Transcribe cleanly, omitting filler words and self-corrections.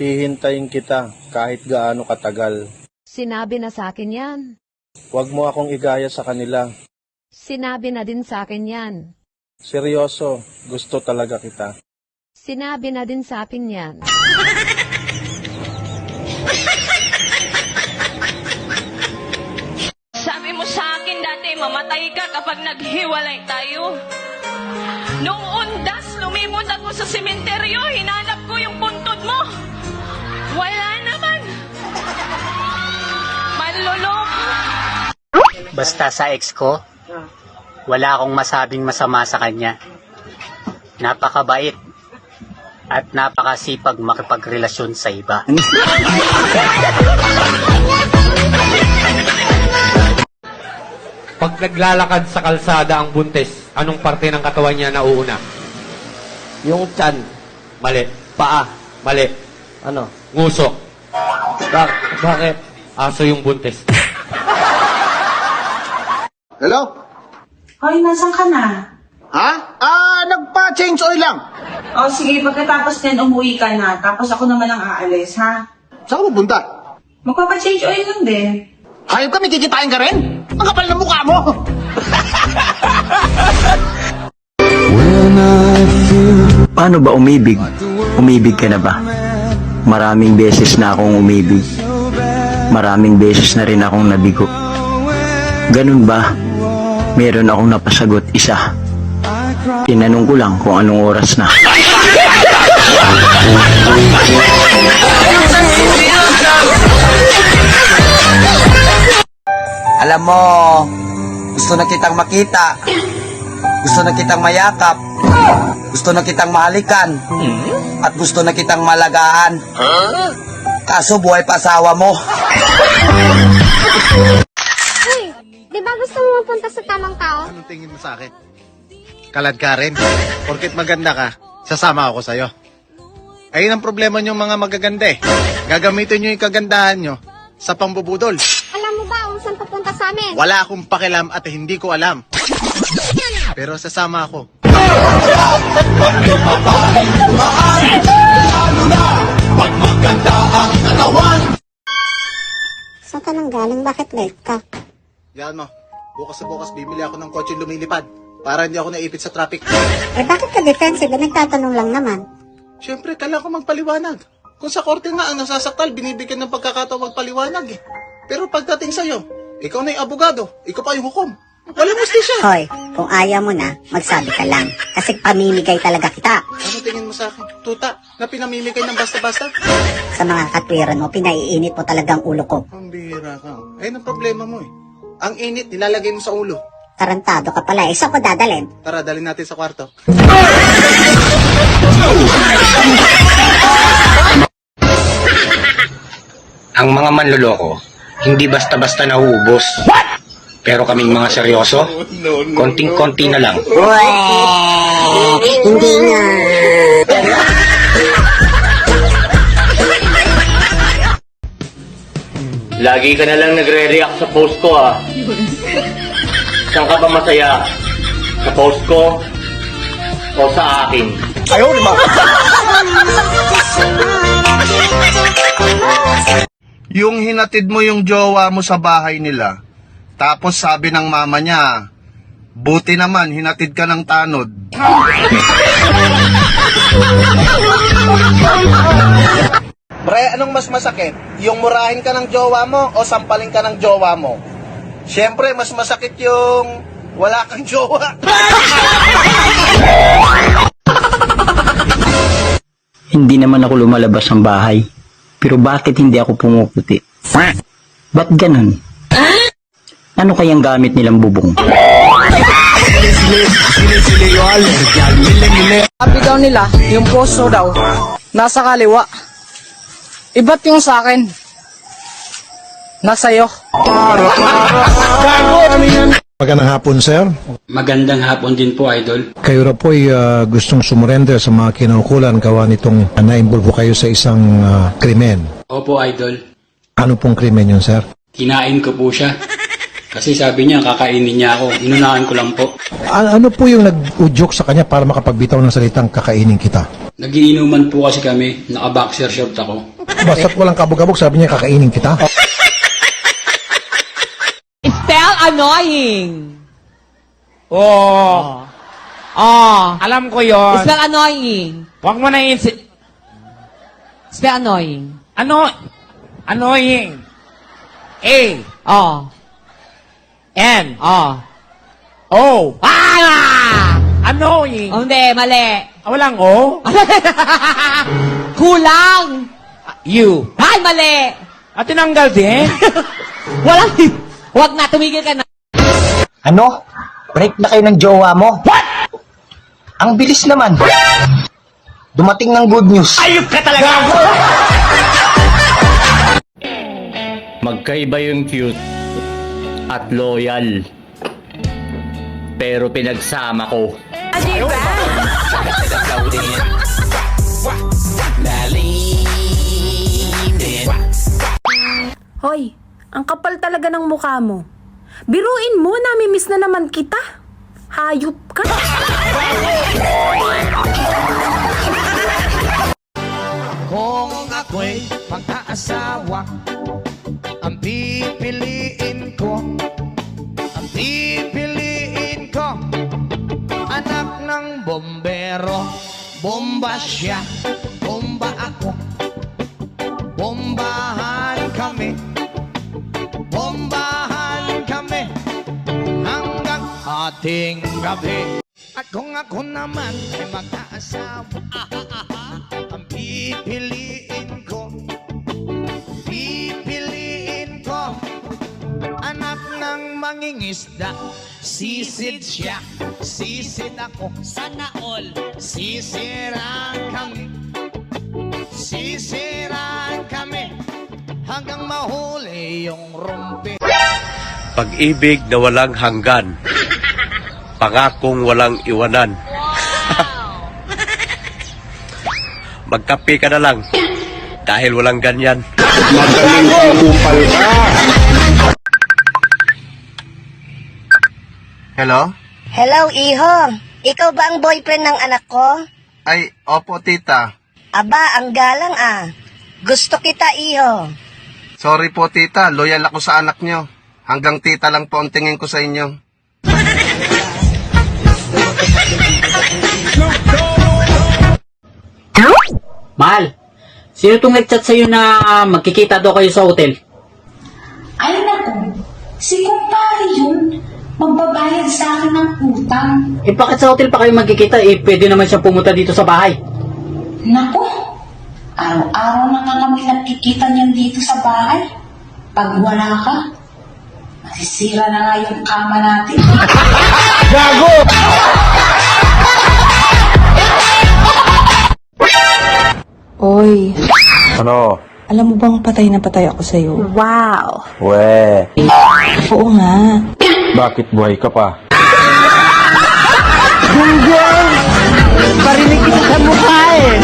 Hihintayin kita kahit gaano katagal. Sinabi na sa akin yan. Huwag mo akong igaya sa kanila. Sinabi na din sa akin yan. Seryoso, gusto talaga kita. Sinabi na din sa akin yan. Sabi mo sa akin dati, mamatay ka kapag naghiwalay tayo. Nung undas, lumimot ako sa sementeryo, hinanap ko yung puntod mo. Wala naman. Manloloko. Basta sa ex ko, wala akong masabing masama sa kanya. Napakabait at napakasipag makipagrelasyon sa iba. Pag naglalakad sa kalsada ang buntis, anong parte ng katawan niya nauuna? Yung tiyan. Mali. Paa. Mali. Ano? Nguso. Bakit? Aso yung buntis. Hello? Hoy, nasan ka na? Ha? Nagpa-change oil lang. O sige, pagkatapos din umuwi ka na, tapos ako naman ang aalis, ha? Saan ka pupunta? Magpapa-change oil lang din. Hayop ka, may kikitain ka rin? Ang kapal na mukha mo! Paano ba umibig? Umibig ka na ba? Maraming beses na akong umibig. Maraming beses na rin akong nabigo. Ganun ba? Meron akong napasagot isa. Tinanong ko lang kung anong oras na. Alam mo, gusto na kitang makita. Gusto na kitang mayakap. Gusto na kitang mahalikan. At gusto na kitang malagaan. Kaso buhay pa asawa mo. Hey, di ba gusto mo mapunta sa tamang tao? Anong tingin mo sa akin? Kalad ka rin. Porket maganda ka, sasama ako sa'yo. Ayun ang problema nyo mga magaganda eh. Gagamitin nyo yung kagandahan nyo sa pambubudol. Alam mo ba kung saan papunta sa amin? Wala akong pakialam at hindi ko alam. Pero sasama ako. Saan ka nang galing? Bakit late ka? Yan mo, bukas sa bukas bibili ako ng kotse lumilipad para hindi ako naipit sa traffic. Eh bakit ka defensive? Nagtatanong lang naman. Siyempre, kailangan ko magpaliwanag. Kung sa korte nga ang nasasaktal, binibigyan ng pagkakataon magpaliwanag eh. Pero pagdating sa'yo, ikaw na yung abogado, ikaw pa yung hukom. Walang mustisya. Hoy, kung ayaw mo na, magsabi ka lang. Kasi pamimigay talaga kita. Ano tingin mo sa akin? Tuta, na pinamimigay ng basta-basta? Sa mga katwiran mo, pinaiinit mo talagang ulo ko. Ang bihira ka. Ayun ang problema mo eh. Ang init, nilalagay mo sa ulo. Tarantado ka pala. Isa ko dadalhin. Tara, dalhin natin sa kwarto. Ang mga manloloko, hindi basta-basta nauubos. Pero kaming mga seryoso, konting-konti na lang. Hindi nga. Lagi ka na lang nagre-react sa post ko ah. Saan ka ba masaya? Sa post ko o sa akin? Ayaw, di ba? Yung hinatid mo yung jowa mo sa bahay nila, tapos sabi ng mama niya, buti naman, hinatid ka ng tanod. Pre, anong mas masakit? Yung murahin ka ng jowa mo o sampalin ka ng jowa mo? Siyempre, mas masakit yung wala kang jowa. Hindi naman ako lumalabas ng bahay. Pero bakit hindi ako pumuputi? Ba't ganun? Ano kayang gamit nilang bubong? Sabi daw nila, yung poso daw, nasa kaliwa. Iba't yung sa akin. Nasa iyo. Magandang hapon, sir. Magandang hapon din po, Idol. Kayo na po ay gustong sumurrender sa mga kinaukulan gawa nitong na-involve kayo sa isang krimen. Opo, Idol. Ano pong krimen yun, sir? Kinain ko po siya. Kasi sabi niya, kakainin niya ako. Inunahan ko lang po. Ano po yung nag-udyok sa kanya para makapagbitaw ng salitang kakainin kita? Nagiinuman po kasi kami, naka-boxer short ako. Basta't walang kabog-kabog, sabi niya kakainin kita. Spell annoying. Oh. Alam ko yon. Spell annoying. Huwag mo na Spell annoying. Annoying. A. N. O. Annoying. Oh, hindi, mali. Walang O. Kulang. U. Ay, mali. At tinanggal din. Walang, wag na, tumigil ka na. Ano? Break na kayo ng jowa mo? What? Ang bilis naman. Dumating ng good news. Ayup ka talaga. Magkaiba yung cute at loyal. Pero pinagsama ko. Hoy, ang kapal talaga ng mukha mo. Biruin mo, namimiss na naman kita. Hayop ka. Kung ako'y pagkaasawa, ang pipiliin ko, anak ng bombero. Bomba siya, bomba ako, bombahan kami hanggang ating gabi. At kung ako naman ay mag-aasawa, ang pipiliin ko, anak ng mangingisda. Sisid siya, sisid ako, sana all. Sisirang kami, hanggang mahuli yung rumpi. Pag-ibig na walang hanggan, pangakong walang iwanan. Magkape ka na lang, dahil walang ganyan. Magaling kupal ka! Hello? Hello, Iho. Ikaw ba ang boyfriend ng anak ko? Ay, opo tita. Aba, ang galang Gusto kita, Iho. Sorry po tita, loyal ako sa anak nyo. Hanggang tita lang po ang tingin ko sa inyo. Mahal, sino itong nag-chat sa'yo na magkikita daw kayo sa hotel? Ay naku, si kumpare yun. Magbabayad sa akin ng utang. Bakit sa hotel pa kayo magkikita? Pwede naman siya pumunta dito sa bahay. Naku, araw-araw na nga kami nagkikita niyan dito sa bahay. Pag wala ka, masisira na nga yung kama natin. Gago! Oy, Ano? alam mo bang patay na patay ako sa'yo? Wow! We, Oo nga. bakit buhay ka pa? Parinig kita sa mukha eh.